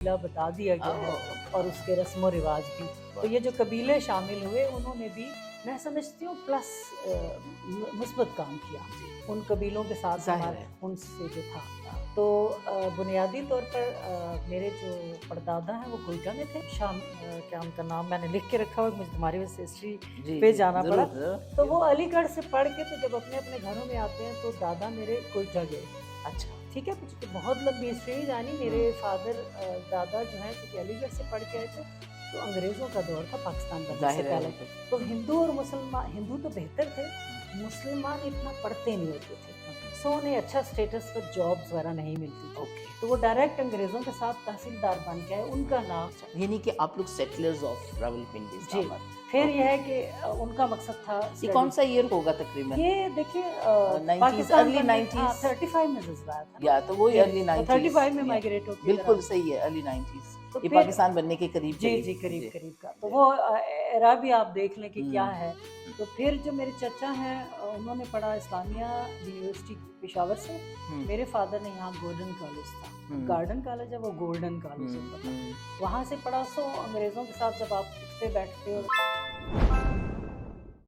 قبیلہ بتا دیا گیا ہے اور اس کے رسم و رواج بھی. تو یہ جو قبیلے شامل ہوئے انہوں نے بھی میں سمجھتی ہوں پلس مثبت کام کیا ان قبیلوں کے ساتھ ان سے جو تھا. تو بنیادی طور پر میرے جو پردادا ہیں وہ گلجا میں تھے. شام کیا ان کا نام میں نے لکھ کے رکھا ہوا, مجھے تمہاری وجہ سے ہسٹری پہ جانا پڑا. تو وہ علی گڑھ سے پڑھ کے تو جب اپنے اپنے گھروں میں آتے ہیں تو دادا میرے کوئٹہ گئے. اچھا ٹھیک ہے, کچھ بہت لمبی ہسٹری جانی. میرے فادر دادا جو ہیں کیونکہ علی گڑھ سے پڑھ کے آئے تھے تو انگریزوں کا دور تھا پاکستان بننے سے پہلے. تو ہندو اور مسلمان, ہندو تو بہتر تھے, مسلمان اتنا پڑھتے نہیں ہوتے تھے. سو انہیں اچھا اسٹیٹس پر جابس وغیرہ نہیں ملتی تھی. تو وہ ڈائریکٹ انگریزوں کے ساتھ تحصیلدار بن گئے. ان کا نام یعنی کہ آپ لوگ سیٹلرز آف راولپنڈی. جی. پھر یہ ہے کہ ان کا مقصد تھا. یہ کون سا ایئر ہوگا تقریباً؟ یہ دیکھیے پاکستان ارلی 90s 35 میں جذبات تھا یا تو وہی ارلی 90s 35 میں مائگریٹ ہو کے. بالکل صحیح ہے, ارلی 90s یہ پاکستان بننے کے قریب. جی جی قریب قریب کا. تو وہ ایرا بھی آپ دیکھ لیں کہ کیا ہے. تو پھر جو میرے چچا ہیں انہوں نے پڑھا اسلامیہ یونیورسٹی پشاور سے. میرے فادر نے یہاں گولڈن کالج تھا, گارڈن کالج ہے وہ گولڈن کالج ہوتا تھا, وہاں سے پڑھا. سو انگریزوں کے ساتھ جب آپ اٹھتے بیٹھتے ہو